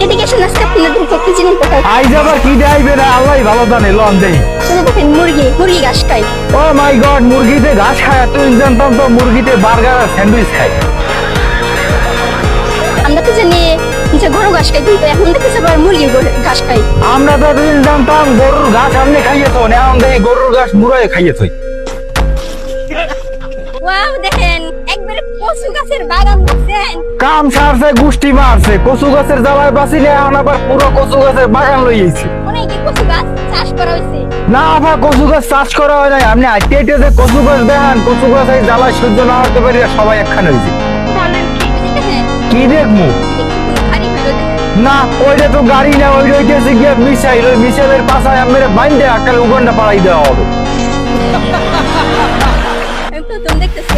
এদিকে এসে আজকে আপনাদের কত জিনিস দেখাই। আইজ আবার কি দেখাইবে না আল্লাহই ভালো জানে, লন দেই। শুধু দেখেন মুরগি ঘাস খায়। ও মাই গড, মুরগিতে ঘাস খায়? তুই জানতাম তো মুরগিতে বার্গার আর স্যান্ডউইচ খায়। আমরা তো জানি যে গরু ঘাস খায়, কিন্তু এখন দেখতেছি আবার মুরগি ঘাস খায়। আমরা তো এতদিন জানতাম গরুর ঘাস আপনি খাইয়েছ, এখন দেখি গরুর ঘাস মুরাই খাইয়েছ। ওয়াও, দেখেন একবারে কচু গাছের বাগান দেখছেন। কাম সারছে, গুষ্টি মারছে, কচু গাছের জ্বালায় বাঁচিলে এখন আবার পুরো কচু গাছের বাগান লইয়েছে। অনেক কি কচু গাছ চাষ করা হয়েছে। না আবার কচু গাছ চাষ করা হয় নাই, আপনি আইতে আইতে যে কচু গাছ দেখান, কচু গাছ এই জ্বালায় সহ্য না হতে পারি সবাই একখানে হয়েছে। বলেন কি? দেখেন কি দেখবো? ভারী হলো দেখেন। না ওইটা তো গাড়ি না, ওই রইতেছে গিয়ে মিসাইল, ওই মিসাইলের পাশায় আমরা বাইন্দে আকাল উগান্ডা পাড়াই দেওয়া হবে। আমি প্রথম দেখতেছি।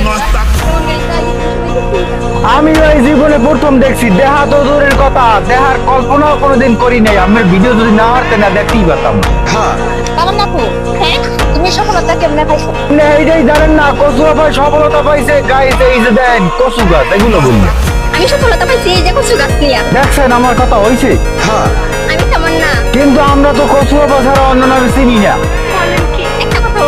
আমি ওই জীবনে প্রথম দেখছি, দেখা তো দূরের কথা, দেখার কল্পনাও কোনোদিন করি নাই। আমার ভিডিও যদি না হারতে না দেখতেই পারতাম না। কারণ আপু, হ্যাঁ তুমি সফলতা কেমনে পাইছো? আপনি এইটাই জানেন না কচু আবার সফলতা পাইছে, গাইস এই যে দেন কচু গাছ, এগুলো বললেন। আমি সফলতা পাইছি এই যে কচু গাছ নিয়ে। দেখছেন আমার কথা হয়েছে? আমি তেমন না। কিন্তু আমরা তো কচু আবার ছাড়া অন্য নামে চিনি না। বলেন কি? একটা কথা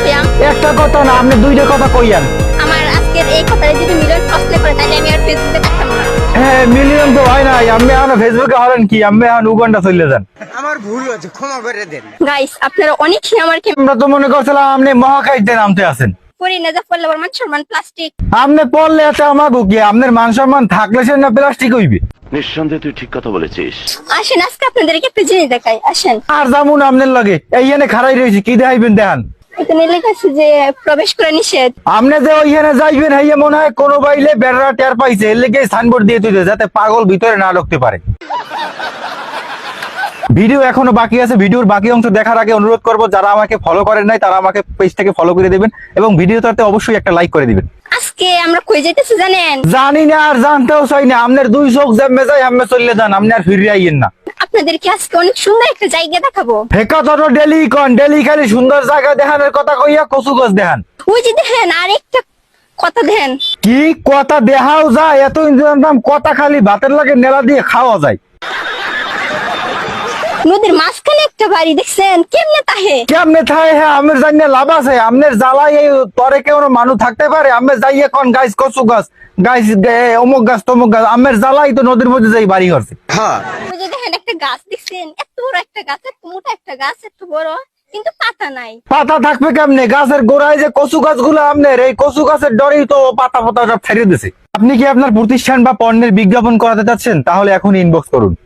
কইয়াম। একটা কথা না, আপনি দুইটা কথা কইয়ান। আমার আজকের এই কথাটা যদি মিলন প্রশ্ন করে তাহলে আমি আর ফেসবুকে থাকতাম না। হ্যাঁ মিলিয়ন তো হয় নাই, আমি এখন ফেসবুকে হলেন কি, আমি এখন উগান্ডা চলে যান। আমার ভুল হয়েছে, ক্ষমা করে দেন। গাইস, আপনারা অনেকই আমাকে আমরা তো মনে করছিলাম আপনি মহাকাশে নামতে আছেন। করি না যা পড়লে আমার মান সম্মান প্লাস্টিক। আপনি পড়লে এত আমার কি, আপনার মান সম্মান থাকলে সে না প্লাস্টিক হইবে। নিঃসন্দেহে তুই ঠিক কথা বলেছিস। আসেন আজকে আপনাদেরকে একটা জিনিস দেখাই, আসেন। আর যেমন আপনার লাগে এইখানে খাড়াই রয়েছি, কি দেখাইবেন দেখান। এখানে লেখা আছে যে প্রবেশ করা নিষেধ। আপনি যে ওইখানে যাইবেন হইয়া মনে হয় কোনো বাইলে বেড়া টের পাইছে, এর লেগে সাইনবোর্ড দিয়ে তুই যাতে পাগল ভিতরে না ঢুকতে পারে। ভিডিও এখনো বাকি আছে, ভিডিওর বাকি অংশ দেখার আগে অনুরোধ করব যারা আমাকে ফলো করেন নাই তারা আমাকে পেজ থেকে ফলো করে দিবেন এবং ভিডিওটাতে অবশ্যই একটা লাইক করে দিবেন। আজকে আমরা কই যাইতেছি জানেন? জানি না আর জানতেও চাই না, আপনার দুই চোখ জেমে যাই আমি চলে যান, আপনি আর ফিরে আইয়েন না। আপনাদেরকে আজকে অনেক সুন্দর একটা জায়গা দেখাবো। ফেকা তো ডেলি কন, ডেলি খালি সুন্দর জায়গা দেখানোর কথা কইয়া কচু গাছ দেখান। ওই যে দেখেন আরেকটা কথা দেখেন। কি কথা দেখাও যায়? এত জানতাম কথা খালি ভাতের লাগে নেলা দিয়ে খাওয়া যায়। নদীর মাঝখানে একটা বাড়ি দেখছেন, কেমনে তাহে? কেমনে থাকে? হ্যাঁ আমার জানি লাভ আছে, আপনার জ্বালাই এই তরে কেউ মানুষ থাকতে পারে? আমি যাই এখন গাছ কচু গাছ, গাছ অমুক গাছ তমুক গাছ, আমার জ্বালাই তো নদীর মধ্যে যাই বাড়ি করছে। ওই যে দেখেন একটা গাছ দেখছেন, এত বড় একটা গাছ, এত মোটা একটা গাছ, এত বড়, কিন্তু পাতা নাই। পাতা থাকবে কেমনে? গাছের গোড়ায় যে কচু গাছগুলো আপনার, এই কচু গাছের ডরেই তো পাতা পাতা সব ছেড়ে দিছে। আপনি কি আপনার প্রতিষ্ঠান বা পণ্যের বিজ্ঞাপন করাতে চাচ্ছেন? তাহলে এখন ইনবক্স করুন।